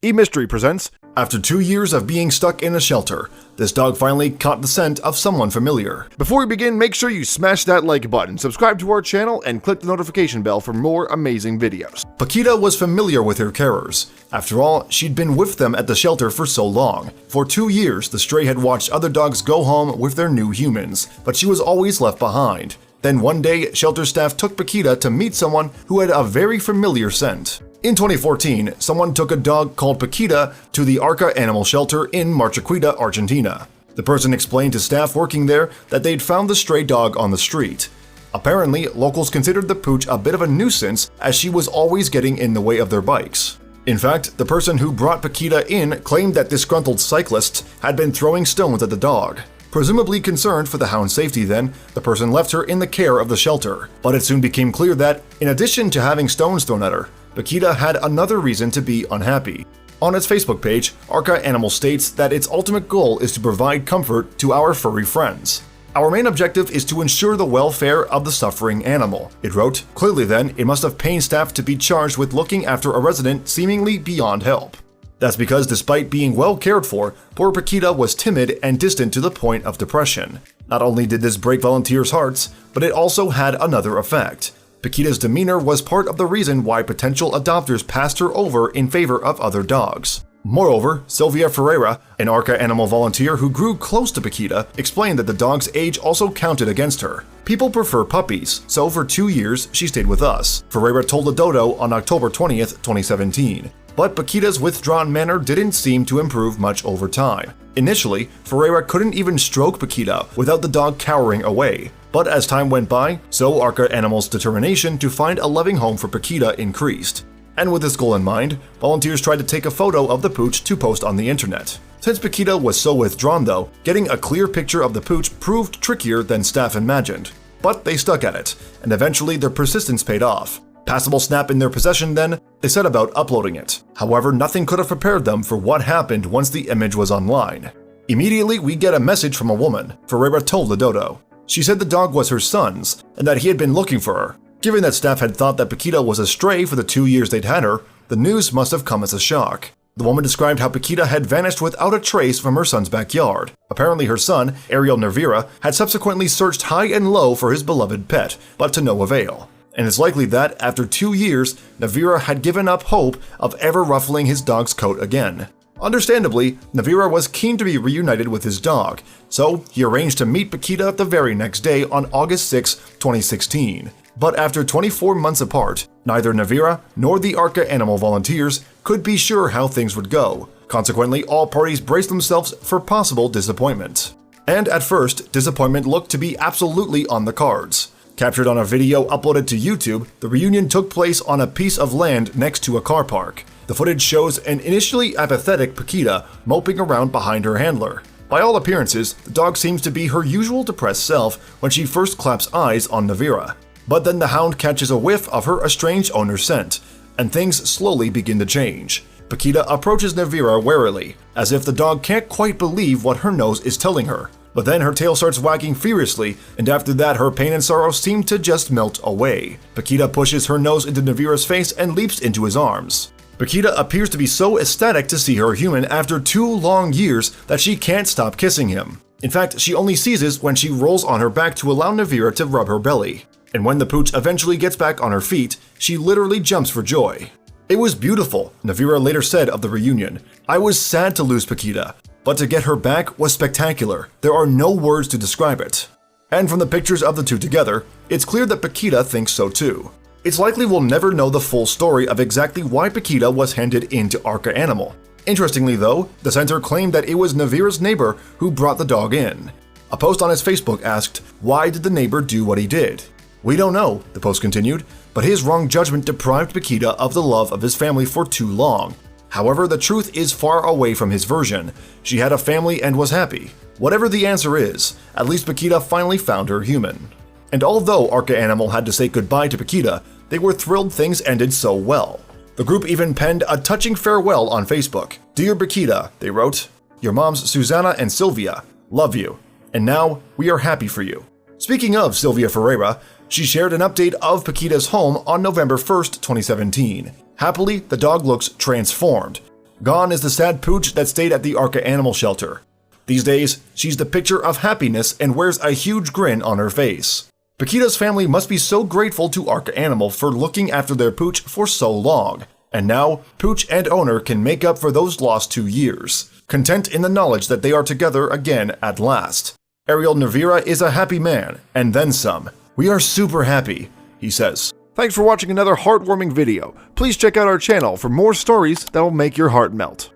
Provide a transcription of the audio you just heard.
eMystery presents, after 2 years of being stuck in a shelter, this dog finally caught the scent of someone familiar. Before we begin, make sure you smash that like button, subscribe to our channel, and click the notification bell for more amazing videos. Paquita was familiar with her carers. After all, she'd been with them at the shelter for so long. For 2 years, the stray had watched other dogs go home with their new humans, but she was always left behind. Then one day, shelter staff took Paquita to meet someone who had a very familiar scent. In 2014, someone took a dog called Paquita to the Arca animal shelter in Paquita, Argentina. The person explained to staff working there that they'd found the stray dog on the street. Apparently, locals considered the pooch a bit of a nuisance as she was always getting in the way of their bikes. In fact, the person who brought Paquita in claimed that disgruntled cyclists had been throwing stones at the dog. Presumably concerned for the hound's safety then, the person left her in the care of the shelter. But it soon became clear that, in addition to having stones thrown at her, Paquita had another reason to be unhappy. On its Facebook page, Arca Animal states that its ultimate goal is to provide comfort to our furry friends. Our main objective is to ensure the welfare of the suffering animal, it wrote. Clearly then, it must have pained staff to be charged with looking after a resident seemingly beyond help. That's because despite being well cared for, poor Paquita was timid and distant to the point of depression. Not only did this break volunteers' hearts, but it also had another effect. Paquita's demeanor was part of the reason why potential adopters passed her over in favor of other dogs. Moreover, Sylvia Ferreira, an Arca animal volunteer who grew close to Paquita, explained that the dog's age also counted against her. People prefer puppies, so for 2 years she stayed with us, Ferreira told the Dodo on October 20th, 2017. But Paquita's withdrawn manner didn't seem to improve much over time. Initially, Ferreira couldn't even stroke Paquita without the dog cowering away. But as time went by, so Arca Animal's determination to find a loving home for Paquita increased. And with this goal in mind, volunteers tried to take a photo of the pooch to post on the internet. Since Paquita was so withdrawn though, getting a clear picture of the pooch proved trickier than staff imagined. But they stuck at it, and eventually their persistence paid off. Passable snap in their possession then, they set about uploading it. However, nothing could have prepared them for what happened once the image was online. Immediately, we get a message from a woman, Ferreira told the Dodo. She said the dog was her son's, and that he had been looking for her. Given that staff had thought that Paquita was a stray for the 2 years they'd had her, the news must have come as a shock. The woman described how Paquita had vanished without a trace from her son's backyard. Apparently her son, Ariel Nervira, had subsequently searched high and low for his beloved pet, but to no avail. And it's likely that, after 2 years, Nervira had given up hope of ever ruffling his dog's coat again. Understandably, Nervira was keen to be reunited with his dog, so he arranged to meet Paquita the very next day on August 6, 2016. But after 24 months apart, neither Nervira nor the Arca Animal volunteers could be sure how things would go. Consequently, all parties braced themselves for possible disappointment. And at first, disappointment looked to be absolutely on the cards. Captured on a video uploaded to YouTube, the reunion took place on a piece of land next to a car park. The footage shows an initially apathetic Paquita moping around behind her handler. By all appearances, the dog seems to be her usual depressed self when she first claps eyes on Nervira. But then the hound catches a whiff of her estranged owner's scent, and things slowly begin to change. Paquita approaches Nervira warily, as if the dog can't quite believe what her nose is telling her. But then her tail starts wagging furiously, and after that her pain and sorrow seem to just melt away. Paquita pushes her nose into Nervira's face and leaps into his arms. Paquita appears to be so ecstatic to see her human after 2 long years that she can't stop kissing him. In fact, she only ceases when she rolls on her back to allow Nervira to rub her belly. And when the pooch eventually gets back on her feet, she literally jumps for joy. It was beautiful, Nervira later said of the reunion. I was sad to lose Paquita, but to get her back was spectacular. There are no words to describe it. And from the pictures of the two together, it's clear that Paquita thinks so too. It's likely we'll never know the full story of exactly why Paquita was handed into Arca Animal. Interestingly though, the center claimed that it was Nervira's neighbor who brought the dog in. A post on his Facebook asked, why did the neighbor do what he did? We don't know, the post continued, but his wrong judgment deprived Paquita of the love of his family for too long. However, the truth is far away from his version. She had a family and was happy. Whatever the answer is, at least Paquita finally found her human. And although Arca Animal had to say goodbye to Paquita, they were thrilled things ended so well. The group even penned a touching farewell on Facebook. Dear Paquita, they wrote, your moms Susanna and Sylvia, love you. And now, we are happy for you. Speaking of Sylvia Ferreira, she shared an update of Paquita's home on November 1st, 2017. Happily, the dog looks transformed. Gone is the sad pooch that stayed at the Arca Animal Shelter. These days, she's the picture of happiness and wears a huge grin on her face. Paquita's family must be so grateful to Arca Animal for looking after their pooch for so long, and now pooch and owner can make up for those lost 2 years, content in the knowledge that they are together again at last. Ariel Nervira is a happy man, and then some. "We are super happy," he says. Thanks for watching another heartwarming video. Please check out our channel for more stories that will make your heart melt.